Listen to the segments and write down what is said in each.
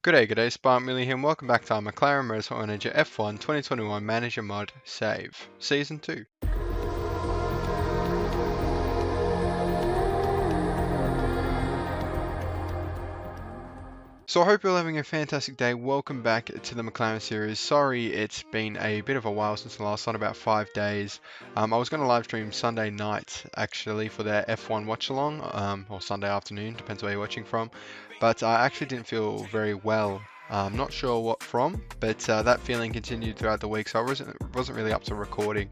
G'day, Spark Millie here, and welcome back to our McLaren Motorsport Manager F1 2021 Manager Mod Save, Season 2. So I hope you're all having a fantastic day. Welcome back to the McLaren series. Sorry it's been a bit of a while since the last one, about 5 days. I was going to live stream Sunday night actually for their F1 watch along, or Sunday afternoon, depends where you're watching from. But I actually didn't feel very well. Not sure what from, but that feeling continued throughout the week, so I wasn't really up to recording.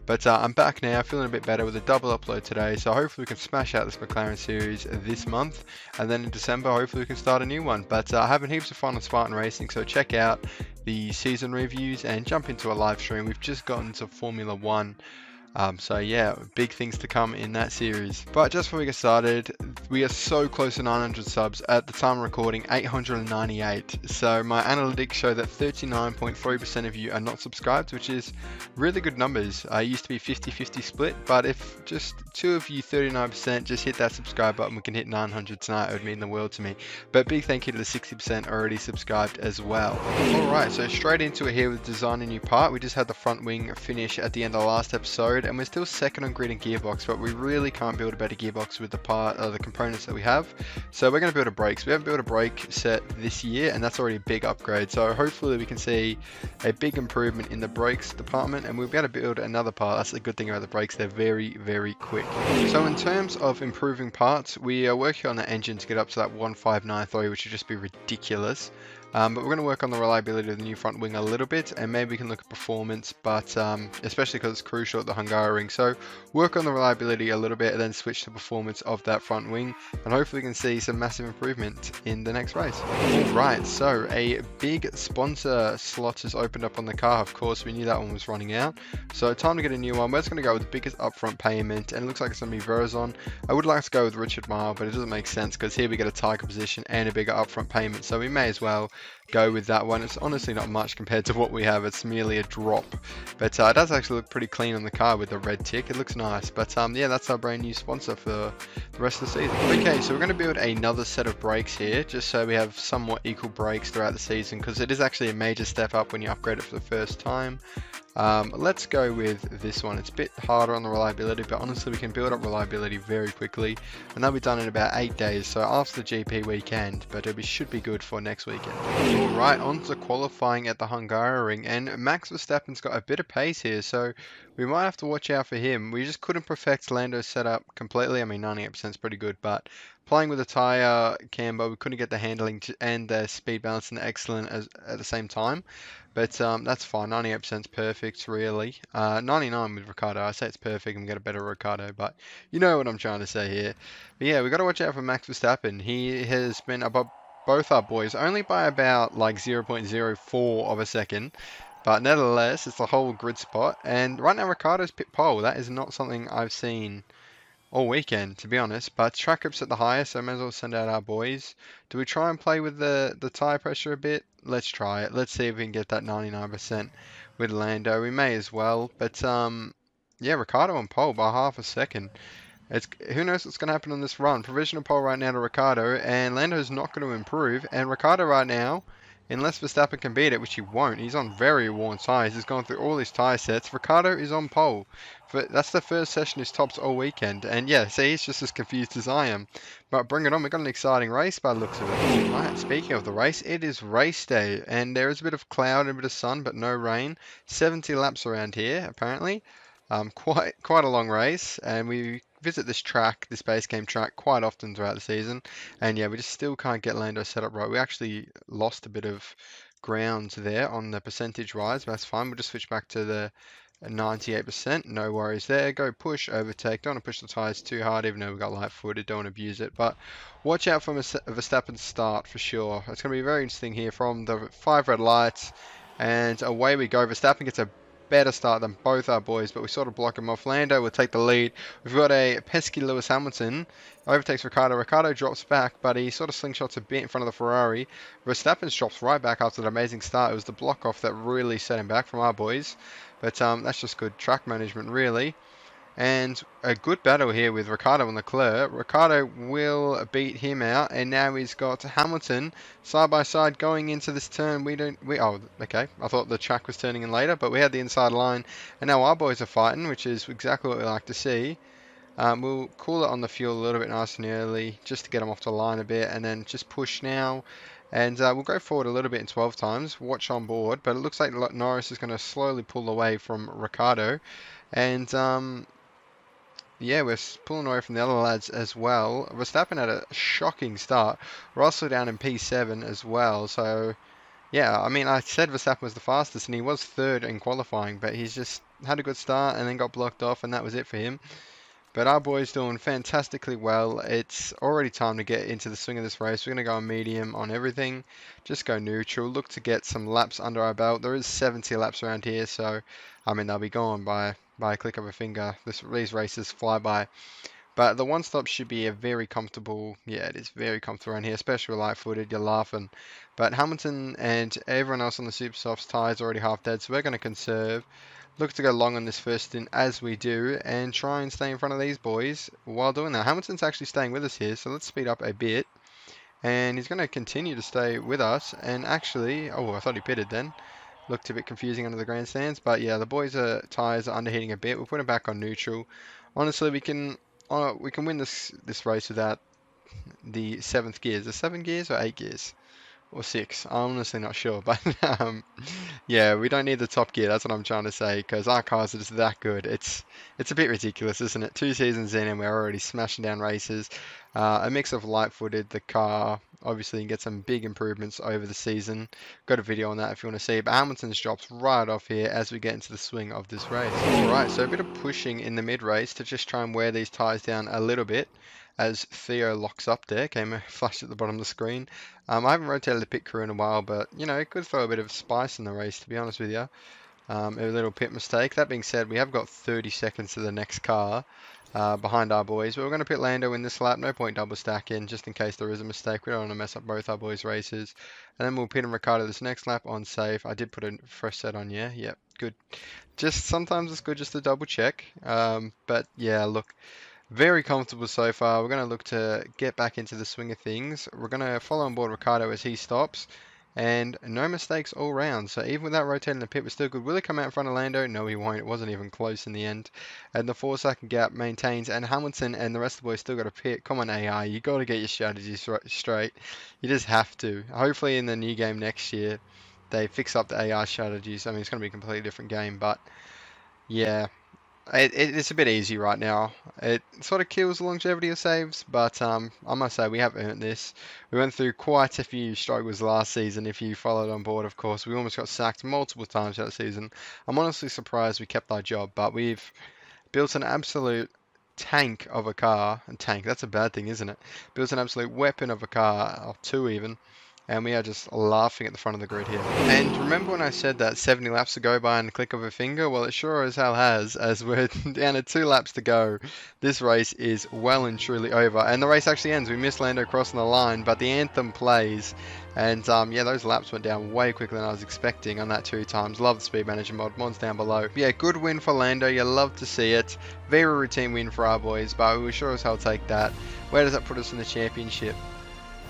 But I'm back now, feeling a bit better with a double upload today, so hopefully we can smash out this McLaren series this month, and then in December hopefully we can start a new one. But having heaps of fun on Spartan Racing, so check out the season reviews and jump into a live stream. We've just gotten to Formula 1. So yeah, big things to come in that series. But just before we get started, we are so close to 900 subs. At the time of recording, 898. So my analytics show that 39.3% of you are not subscribed, which is really good numbers. It used to be 50-50 split, but if just two of you, 39%, just hit that subscribe button, we can hit 900 tonight. It would mean the world to me. But big thank you to the 60% already subscribed as well. Alright, so straight into it here with design a new part. We just had the front wing finish at the end of the last episode, and we're still second on grid and gearbox, but we really can't build a better gearbox with the components that we have. So we're going to build a brake. So we haven't built a brake set this year, and that's already a big upgrade. So hopefully we can see a big improvement in the brakes department, and we'll be able to build another part. That's the good thing about the brakes, they're very, very quick. So in terms of improving parts, we are working on the engine to get up to that 1593, which would just be ridiculous. But we're going to work on the reliability of the new front wing a little bit, and maybe we can look at performance, but especially because it's crucial at the Hungaroring. So work on the reliability a little bit and then switch to performance of that front wing, and hopefully we can see some massive improvement in the next race. Alright, so a big sponsor slot has opened up on the car. Of course, we knew that one was running out, so time to get a new one. We're just going to go with the biggest upfront payment, and it looks like it's going to be Verizon. I would like to go with Richard Mille, but it doesn't make sense because here we get a tiger position and a bigger upfront payment, so we may as well go with that one. It's honestly not much compared to what we have. It's merely a drop, but it does actually look pretty clean on the car with the red tick. It looks nice. But yeah, that's our brand new sponsor for the rest of the season. Okay, so we're going to build another set of brakes here, just so we have somewhat equal brakes throughout the season, because it is actually a major step up when you upgrade it for the first time. Let's go with this one. It's a bit harder on the reliability, but honestly we can build up reliability very quickly, and that'll be done in about 8 days, so after the GP weekend, but it should be good for next weekend. Alright, on to qualifying at the Hungaroring, and Max Verstappen's got a bit of pace here, so we might have to watch out for him. We just couldn't perfect Lando's setup completely. I mean, 98% is pretty good, but playing with the tyre camber, we couldn't get the handling and the speed balance and excellent at the same time. But that's fine. 98% is perfect, really. 99 with Ricardo. I say it's perfect and we get a better Ricardo, but you know what I'm trying to say here. But yeah, we got to watch out for Max Verstappen. He has been above both our boys only by about like 0.04 of a second. But nevertheless, it's the whole grid spot. And right now, Ricardo's pit pole. That is not something I've seen all weekend, to be honest. But track grip's at the highest, so I may as well send out our boys. Do we try and play with the tyre pressure a bit? Let's try it. Let's see if we can get that 99% with Lando. We may as well. But yeah, Ricardo on pole by half a second. Who knows what's going to happen on this run. Provisional pole right now to Ricardo, and Lando's not going to improve. And Ricardo right now, unless Verstappen can beat it, which he won't, he's on very worn tyres. He's gone through all his tyre sets. Ricardo is on pole. That's the first session he's tops all weekend. And yeah, see, he's just as confused as I am. But bring it on, we've got an exciting race by the looks of it. Alright, speaking of the race, it is race day. And there is a bit of cloud and a bit of sun, but no rain. 70 laps around here, apparently. Quite a long race, and we visit this track, this base game track, quite often throughout the season, and yeah, we just still can't get Lando set up right. We actually lost a bit of ground there on the percentage rise, but that's fine. We'll just switch back to the 98%, no worries there. Go push, overtake. Don't want to push the tyres too hard, even though we've got light footed, don't want to abuse it, but watch out for Verstappen's start for sure. It's going to be very interesting here from the 5 red lights, and away we go. Verstappen gets a better start than both our boys, but we sort of block him off. Lando will take the lead. We've got a pesky Lewis Hamilton. Overtakes Ricardo. Ricardo drops back, but he sort of slingshots a bit in front of the Ferrari. Verstappen drops right back after the amazing start. It was the block off that really set him back from our boys. But that's just good track management, really. And a good battle here with Ricciardo and Leclerc. Ricciardo will beat him out, and now he's got Hamilton side by side going into this turn. Oh, okay. I thought the track was turning in later, but we had the inside line, and now our boys are fighting, which is exactly what we like to see. We'll cool it on the fuel a little bit nice and early, just to get them off the line a bit, and then just push now. And we'll go forward a little bit in 12 times, watch on board, but it looks like Norris is going to slowly pull away from Ricciardo. And yeah, we're pulling away from the other lads as well. Verstappen had a shocking start. Russell down in P7 as well. So, yeah, I mean, I said Verstappen was the fastest, and he was third in qualifying, but he's just had a good start and then got blocked off, and that was it for him. But our boy's doing fantastically well. It's already time to get into the swing of this race. We're going to go on medium on everything. Just go neutral. Look to get some laps under our belt. There is 70 laps around here, so, I mean, they'll be gone by a click of a finger. These races fly by. But the one stop should be a very comfortable, yeah, it is very comfortable around here, especially with light-footed, you're laughing. But Hamilton and everyone else on the Super Softs tyres already half dead, so we're going to conserve. Look to go long on this first stint as we do, and try and stay in front of these boys while doing that. Hamilton's actually staying with us here, so let's speed up a bit. And he's going to continue to stay with us, and actually, oh, I thought he pitted then. Looked a bit confusing under the grandstands, but yeah, the boys' tyres are underheating a bit. We'll put them back on neutral. Honestly, we can win this race without the 7th gears. The 7 gears or 8 gears? Or 6? I'm honestly not sure, but yeah, we don't need the top gear. That's what I'm trying to say, because our cars are just that good. It's a bit ridiculous, isn't it? 2 seasons in and we're already smashing down races. A mix of light-footed, the car. Obviously, you can get some big improvements over the season. Got a video on that if you want to see. But Hamilton's drops right off here as we get into the swing of this race. Alright, so a bit of pushing in the mid-race to just try and wear these tyres down a little bit. As Theo locks up there, came a flash at the bottom of the screen. I haven't rotated the pit crew in a while, but, you know, it could throw a bit of spice in the race, to be honest with you. A little pit mistake. That being said, we have got 30 seconds to the next car behind our boys. But we're going to pit Lando in this lap. No point double stacking, just in case there is a mistake. We don't want to mess up both our boys' races. And then we'll pit in Ricciardo this next lap on safe. I did put a fresh set on, yeah? Yep, good. Just sometimes it's good just to double check. But, yeah, look. Very comfortable so far. We're going to look to get back into the swing of things. We're going to follow on board Ricciardo as he stops. And no mistakes all round. So even without rotating the pit, we're still good. Will he come out in front of Lando? No, he won't. It wasn't even close in the end. And the 4-second gap maintains. And Hamilton and the rest of the boys still got a pit. Come on, AI. You got to get your strategies straight. You just have to. Hopefully in the new game next year, they fix up the AI strategies. I mean, it's going to be a completely different game. But yeah. It's a bit easy right now. It sort of kills the longevity of saves, but I must say we have earned this. We went through quite a few struggles last season, if you followed on board, of course. We almost got sacked multiple times that season. I'm honestly surprised we kept our job, but we've built an absolute tank of a car. And tank, that's a bad thing, isn't it? Built an absolute weapon of a car, or 2 even. And we are just laughing at the front of the grid here. And remember when I said that 70 laps to go by in the click of a finger? Well, it sure as hell has, as we're down to 2 laps to go. This race is well and truly over. And the race actually ends. We missed Lando crossing the line, but the anthem plays. And yeah, those laps went down way quicker than I was expecting on that 2 times. Love the speed manager mod. Mod's down below. But yeah, good win for Lando. You love to see it. Very routine win for our boys, but we will sure as hell take that. Where does that put us in the championship?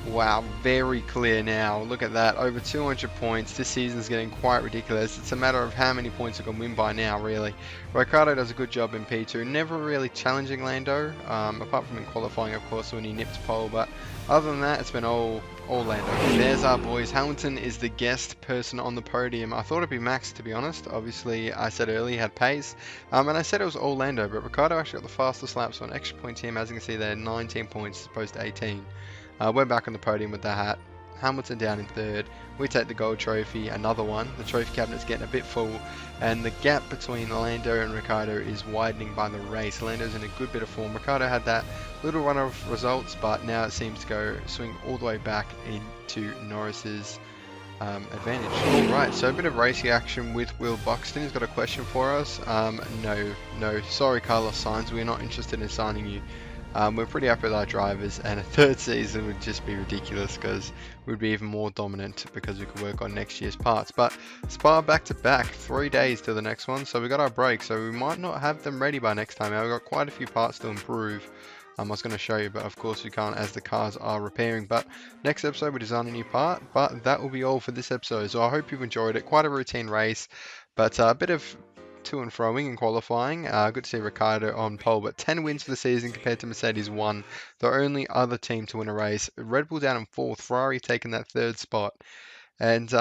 Wow, very clear now. Look at that, over 200 points. This season's getting quite ridiculous. It's a matter of how many points we can win by now, really. Ricciardo does a good job in P2, never really challenging Lando, apart from in qualifying, of course, when he nipped pole, but other than that, it's been all Lando. There's our boys. Hamilton is the guest person on the podium. I thought it'd be Max, to be honest. Obviously, I said earlier he had pace, and I said it was all Lando, but Ricciardo actually got the fastest lap, so an extra point to him. As you can see there, 19 points as opposed to 18. We're back on the podium with the hat. Hamilton down in 3rd. We take the gold trophy, another one. The trophy cabinet's getting a bit full, and the gap between Lando and Ricciardo is widening by the race. Lando's in a good bit of form. Ricciardo had that little run of results, but now it seems to go swing all the way back into Norris's advantage. Alright, so a bit of racing action with Will Buxton. He's got a question for us. No. Sorry, Carlos Sainz. We're not interested in signing you. We're pretty happy with our drivers, and a third season would just be ridiculous because we'd be even more dominant because we could work on next year's parts. But Spa back to back, 3 days till the next one, so we got our break, so we might not have them ready by next time. Now we've got quite a few parts to improve. I was going to show you, but of course we can't as the cars are repairing. But next episode we design a new part, but that will be all for this episode. So I hope you've enjoyed it. Quite a routine race, but a bit of to and froing in qualifying. Good to see Ricciardo on pole, but 10 wins for the season compared to Mercedes 1, the only other team to win a race. Red Bull down in 4th, Ferrari taking that 3rd spot. And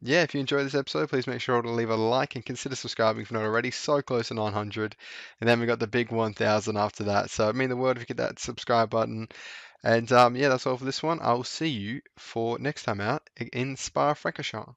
yeah, if you enjoyed this episode, please make sure to leave a like and consider subscribing if you're not already. So close to 900. And then we got the big 1000 after that. So it'd mean the world if you get that subscribe button. And yeah, that's all for this one. I'll see you for next time out in Spa-Francorchamps.